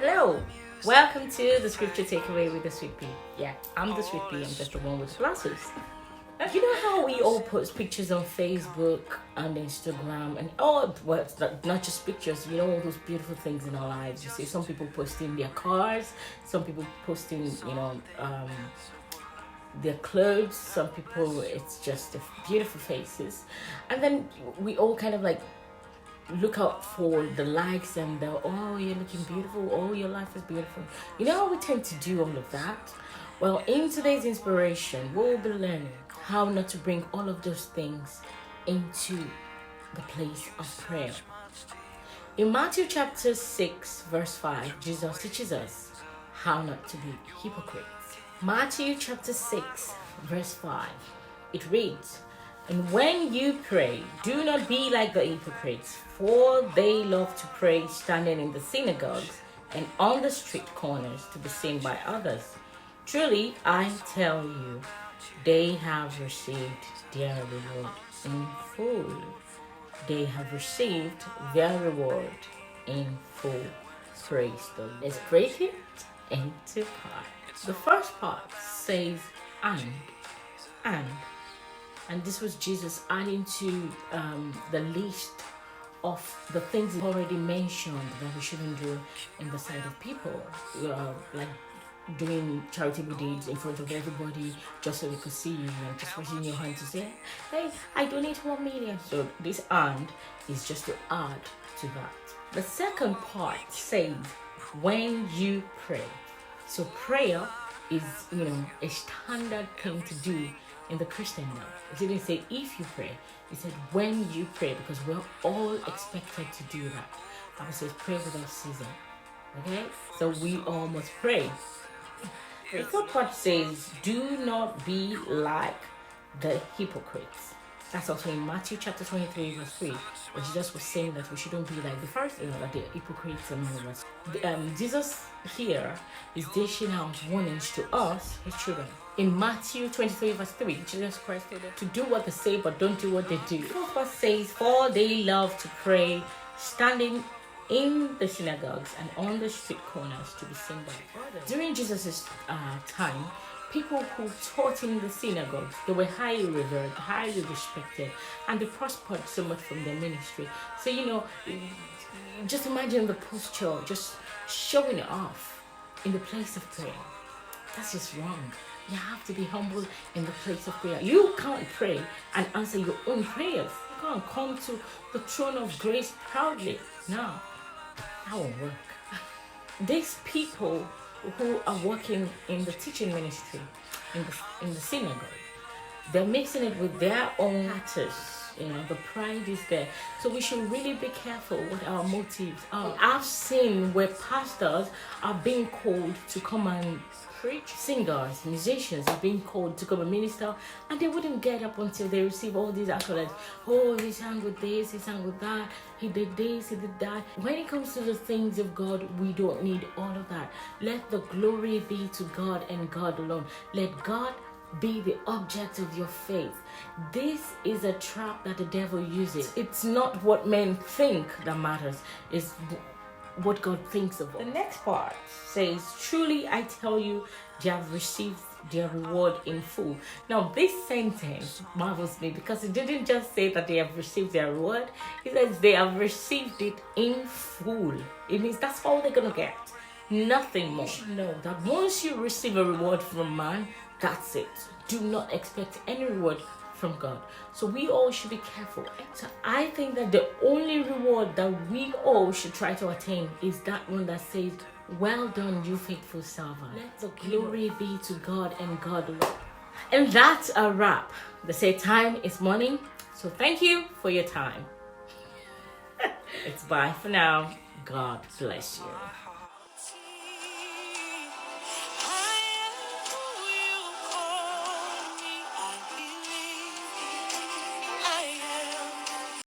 Hello, welcome to the scripture takeaway with the Sweet Pea. Yeah, I'm the Sweet Pea, I'm just the one with glasses. You know how we all post pictures on Facebook and Instagram and well, it's not just pictures, you know, all those beautiful things in our lives. You see some people posting their cars, some people posting, their clothes, some people it's just the beautiful faces. And then we all kind of like look out for the likes and the you're looking beautiful, your life is beautiful. You know how we tend to do all of that? Well, in today's inspiration we'll be learning how not to bring all of those things into the place of prayer. In Matthew chapter 6 verse 5, Jesus teaches us how not to be hypocrites. Matthew chapter 6 verse 5, it reads, "And when you pray, do not be like the hypocrites, for they love to pray standing in the synagogues and on the street corners to be seen by others. Truly, I tell you, they have received their reward in full." They have received their reward in full. Praise the Lord. Let's break it into parts. The first part says and this was Jesus adding to the list of the things he already mentioned that we shouldn't do in the sight of people, like doing charitable deeds in front of everybody just so they could see you and just raising your hand to say, "Hey, I donate 1 million." So this "and" is just to add to that. The second part says, "When you pray." So prayer is, a standard thing to do in the Christian life. It didn't say if you pray, it said when you pray, because we're all expected to do that. The Bible says pray without ceasing. Okay? So we all must pray. The third part says, "Do not be like the hypocrites." That's also in Matthew chapter 23 verse 3, where Jesus was saying that we shouldn't be like the Pharisees, like the hypocrites and all that. Jesus here is dishing out warnings to us, his children. In Matthew 23 verse 3, Jesus Christ said to do what they say but don't do what they do. The fourth verse says, "For they love to pray standing in the synagogues and on the street corners to be seen by others." During Jesus' time, people who taught in the synagogues, they were highly revered, highly respected, and they prospered so much from their ministry. So, just imagine the posture, just showing it off in the place of prayer. That's just wrong. You have to be humble in the place of prayer. You can't pray and answer your own prayers. You can't come to the throne of grace proudly. No, that won't work. These people who are working in the teaching ministry, in the synagogue, they're mixing it with their own matters. The pride is there. So we should really be careful what our motives are. I've seen where pastors are being called to come and preach. Singers, musicians are being called to come and minister, and they wouldn't get up until they receive all these accolades. Oh, he sang with this, he sang with that, he did this, he did that. When it comes to the things of God, we don't need all of that. Let the glory be to God and God alone. Let God be the object of your faith. This is a trap that the devil uses. It's not what men think that matters, it's what God thinks of. The next part says, "Truly I tell you, they have received their reward in full." Now this sentence marvels me because it didn't just say that they have received their reward, it says they have received it in full. It means that's all they're gonna get, nothing more. You should know that once you receive a reward from man, that's it. Do not expect any reward from God. So we all should be careful. So I think that the only reward that we all should try to attain is that one that says, "Well done, you faithful servant." Let the glory be to God and God alone. And that's a wrap. They say time is money. So thank you for your time. It's bye for now. God bless you.